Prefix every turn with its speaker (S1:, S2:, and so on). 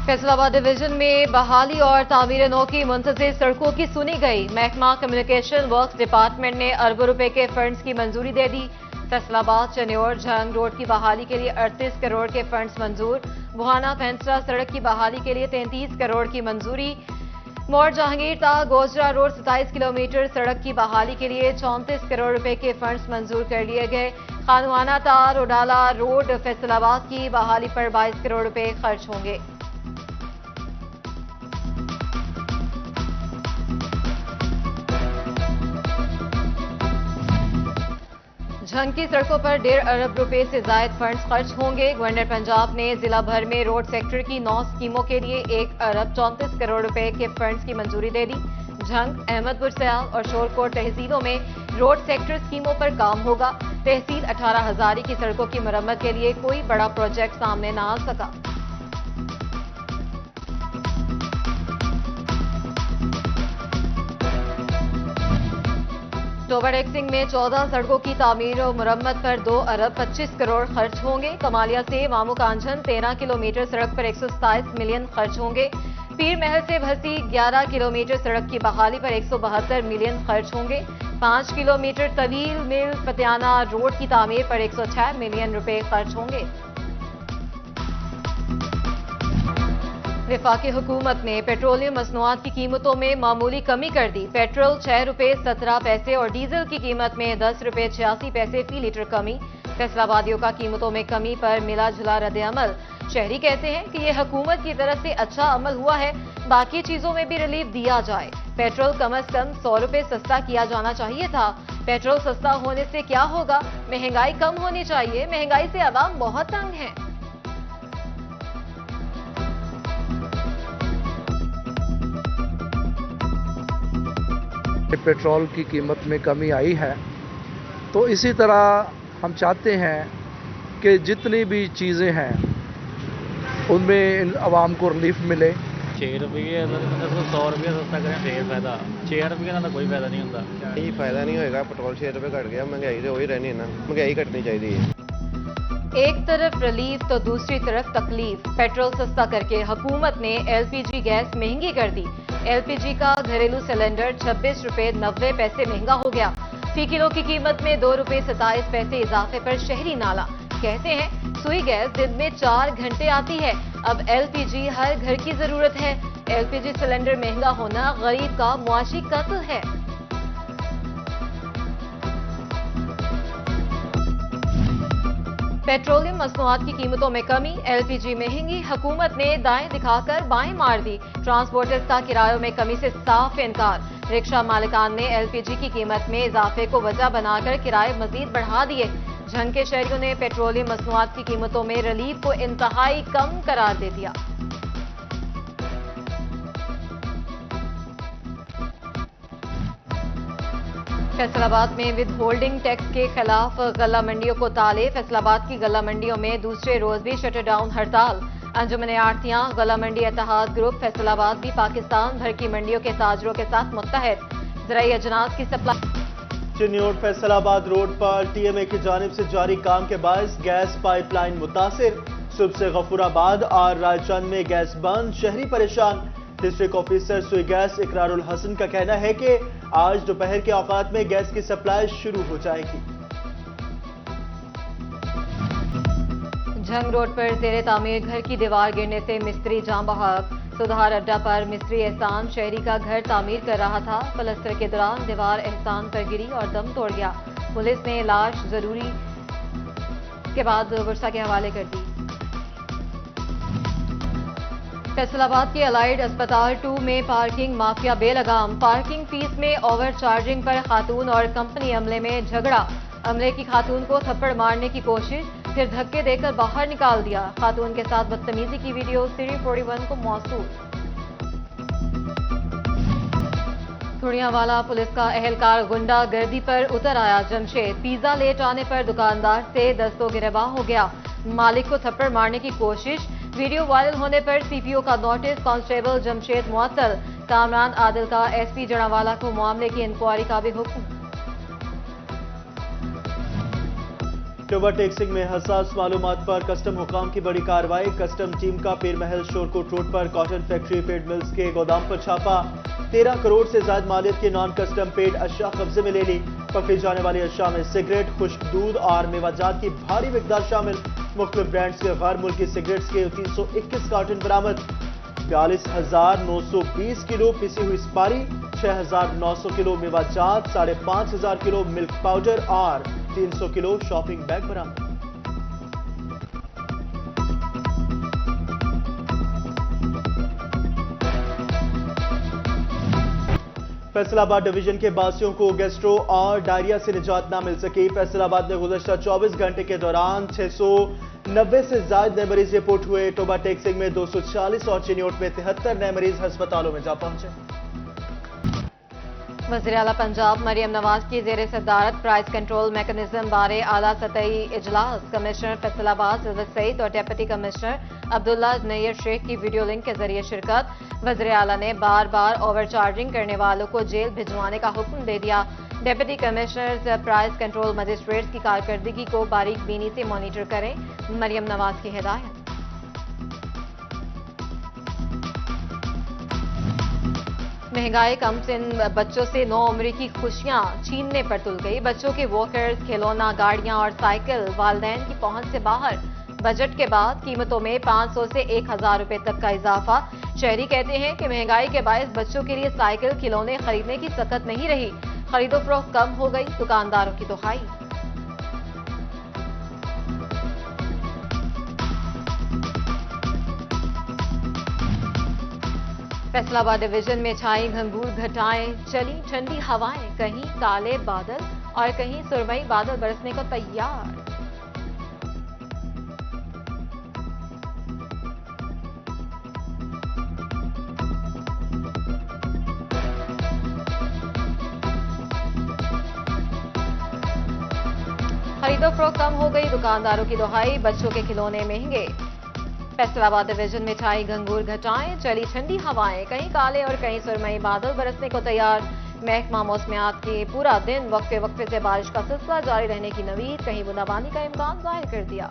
S1: Faisalabad division में बहाली और तामीर नौ की मुंतज़िर सड़कों की सुनी गई। महकमा कम्युनिकेशन वर्क्स डिपार्टमेंट ने अरबों रुपए के फंड्स की मंजूरी दे दी। फैसलाबाद चन्योर झंग रोड की बहाली के लिए 38 करोड़ के फंड्स मंजूर। बुहाना पेंसरा सड़क की बहाली के लिए 33 करोड़ की मंजूरी। मोड़ जहांगीर ता गोजरा रोड 27 किलोमीटर सड़क की बहाली के लिए 34 करोड़ रुपए के फंड्स मंजूर कर लिए गए। खानवाना ता रोडाला रोड फैसलाबाद की बहाली पर 22 करोड़ रुपए खर्च होंगे। झंग की सड़कों पर 1.5 अरब रुपए से जायद फंड्स खर्च होंगे। गवर्नर पंजाब ने जिला भर में रोड सेक्टर की 9 स्कीमों के लिए 1 अरब 34 करोड़ रुपए के फंड्स की मंजूरी दे दी। झंग, अहमदपुर सयाल और शोरकोट तहसीलों में रोड सेक्टर स्कीमों पर काम होगा। तहसील 18 हजारी की सड़कों की मरम्मत के लिए कोई बड़ा प्रोजेक्ट सामने न आ सका। टोबर एक्सिंग में 14 सड़कों की तामीर और मुरम्मत पर 2 अरब 25 करोड़ खर्च होंगे। कमालिया से मामू कांझन 13 किलोमीटर सड़क पर 127 मिलियन खर्च होंगे। पीर महल से भसी 11 किलोमीटर सड़क की बहाली पर 172 मिलियन खर्च होंगे। 5 किलोमीटर तवील मिल पतियाना रोड की तामीर पर 106 मिलियन रुपए खर्च होंगे। वफाकी हुकूमत ने पेट्रोलियम मसनूआत की कीमतों में मामूली कमी कर दी। पेट्रोल 6 रुपए 17 पैसे और डीजल की कीमत में 10 रुपए 86 पैसे फी लीटर कमी। फैसलाबादियों का कीमतों में कमी पर मिला जुला रद्द-ए-अमल। शहरी कहते हैं कि यह हुकूमत की तरफ से अच्छा अमल हुआ है, बाकी चीजों में भी रिलीफ दिया जाए। पेट्रोल कम अज कम 100 रुपए सस्ता किया जाना चाहिए था। पेट्रोल सस्ता होने से क्या होगा, महंगाई कम होनी चाहिए। महंगाई से आवाम बहुत तंग है।
S2: पेट्रोल की कीमत में कमी आई है, तो इसी तरह हम चाहते हैं कि जितनी भी चीज़ें हैं उनमें इन आवाम को रिलीफ मिले।
S3: 6 रुपये 100 रुपये सस्ता करें फिर फायदा, 6 रुपये का कोई फायदा नहीं होता।
S4: ये फायदा नहीं होएगा, पेट्रोल 6 रुपये घट गया, महंगाई तो वही रहनी है ना, महंगाई घटनी चाहिए।
S1: एक तरफ रिलीफ तो दूसरी तरफ तकलीफ। पेट्रोल सस्ता करके हुकूमत ने एलपीजी गैस महंगी कर दी। एलपीजी का घरेलू सिलेंडर 26 रुपए 90 पैसे महंगा हो गया। फी किलो की कीमत में 2 रुपए 27 पैसे इजाफे पर शहरी नाला। कहते हैं सुई गैस दिन में 4 घंटे आती है, अब एलपीजी हर घर की जरूरत है। एलपीजी सिलेंडर महंगा होना गरीब का मुआशी कत्ल है। पेट्रोलियम मसनूआत की कीमतों में कमी, एलपीजी महंगी, हुकूमत ने दाएं दिखाकर बाएं मार दी। ट्रांसपोर्टर्स का किरायों में कमी से साफ इनकार। रिक्शा मालिकान ने एलपीजी की कीमत में इजाफे को वजह बनाकर किराए मजीद बढ़ा दिए। झंग के शहरियों ने पेट्रोलियम मसनूआत की कीमतों में रिलीफ को इंतहाई कम करार दे दिया। फैसलाबाद में विद होल्डिंग टैक्स के खिलाफ गल्ला मंडियों को ताले। फैसलाबाद की गल्ला मंडियों में दूसरे रोज भी शटर डाउन हड़ताल। अंजुमन आड़तियां, गल्ला मंडी इत्तेहाद ग्रुप फैसलाबाद भी पाकिस्तान भर की मंडियों के ताजरों के साथ मुत्तहद। ज़राई अजनास की सप्लाई।
S5: चन्योर फैसलाबाद रोड पर टीएमए की जानिब से जारी काम के बायस गैस पाइपलाइन मुतासिर। सुबह से गफूराबाद और रायचंद में गैस बंद, शहरी परेशान। डिस्ट्रिक्ट ऑफिसर सुई गैस इकरारुल हसन का कहना है कि आज दोपहर के औकात में गैस की सप्लाई शुरू हो जाएगी।
S1: झंग रोड पर जेरे तामीर घर की दीवार गिरने से मिस्त्री जान बहक। सुधार अड्डा पर मिस्त्री एहसान शहरी का घर तामीर कर रहा था। पलस्तर के दौरान दीवार एहसान पर गिरी और दम तोड़ गया। पुलिस ने लाश जरूरी के बाद वर्षा के हवाले कर दी। फैसलाबाद के अलाइड अस्पताल 2 में पार्किंग माफिया बेलगाम। पार्किंग फीस में ओवर चार्जिंग पर खातून और कंपनी अमले में झगड़ा। अमले की खातून को थप्पड़ मारने की कोशिश, फिर धक्के देकर बाहर निकाल दिया। खातून के साथ बदतमीजी की वीडियो सीरी 41 को मौसूल। खुड़ियावाला पुलिस का एहलकार गुंडा गर्दी पर उतर आया। जमशेद पिज्जा लेट आने पर दुकानदार से दस्तो गिरबान हो गया। मालिक को थप्पड़ मारने की कोशिश, वीडियो वायरल होने पर सीपीओ का नोटिस। कांस्टेबल जमशेद मुअत्तल। कामरान आदिल का एसपी जड़ावाला को मामले की इंक्वायरी का भी हुक्म।
S5: टोबा टेक्सिंग में हसास मालूमात पर कस्टम हुकाम की बड़ी कार्रवाई। कस्टम टीम का पीर महल शोरकोट रोड पर कॉटन फैक्ट्री फीड मिल्स के गोदाम पर छापा। 13 करोड़ से ज्यादा मालियत की नॉन कस्टम पेड अशिया कब्जे में ले ली। पकड़ी जाने वाली अशिया में सिगरेट, खुश्क दूध और मेवाजात की भारी मिकदार शामिल। मुख्तलिफ ब्रांड्स के गैर मुल्की सिगरेट्स के 321 कार्टन बरामद। 42,920 किलो पिसी हुई सुपारी, 6,900 किलो मेवाजात, 5,500 किलो मिल्क पाउडर और 300 किलो शॉपिंग बैग बरामद। फैसलाबाद डिवीजन के बासियों को गैस्ट्रो और डायरिया से निजात ना मिल सकी। फैसलाबाद में गुज़श्ता 24 घंटे के दौरान 690 से ज्यादा नए मरीज रिपोर्ट हुए। टोबा टेक्सिंग में 240 और चिन्योट में 73 नए मरीज अस्पतालों में जा पहुंचे।
S1: वज़ीर आला पंजाब मरियम नवाज की ज़ेर सदारत प्राइस कंट्रोल मैकेनिज्म बारे आला सतही इजलास। कमिश्नर फैसलाबाद सिद्दीक सईद और डिप्टी कमिश्नर अब्दुल्ला नैयर शेख की वीडियो लिंक के जरिए शिरकत। वज़ीर आला ने बार बार ओवर चार्जिंग करने वालों को जेल भिजवाने का हुक्म दे दिया। Deputy commissioner price control magistrates की कारकर्दगी को बारीक बीनी से मॉनिटर करें, मरियम नवाज की हिदायत। महंगाई कम सिन बच्चों से नौ उम्र की खुशियां छीनने पर तुल गई। बच्चों के वॉकर्स, खिलौना, गाड़ियां और साइकिल वालिदैन की पहुंच से बाहर। बजट के बाद कीमतों में 500 से 1,000 रुपए तक का इजाफा। शहरी कहते हैं कि महंगाई के बायस बच्चों के लिए साइकिल, खिलौने खरीदने की सकत नहीं रही। खरीदो फरोख्त कम हो गई, दुकानदारों की दुहाई। फैसलाबाद डिवीजन में छाई घंघूर घटाएं, चली ठंडी हवाएं। कहीं काले बादल और कहीं सुरमई बादल बरसने को तैयार। खरीदो फरोख्त कम हो गई, दुकानदारों की दुहाई। बच्चों के खिलौने महंगे। फैसलाबाद डिवीजन में छाई घंघूर घटाएं, चली ठंडी हवाएं। कहीं काले और कहीं सुरमई बादल बरसने को तैयार। महकमा मौसमियात की पूरा दिन वक्फे वक्फे से बारिश का सिलसिला जारी रहने की नवीद। कहीं बूंदाबांदी का इम्कान जाहिर कर दिया।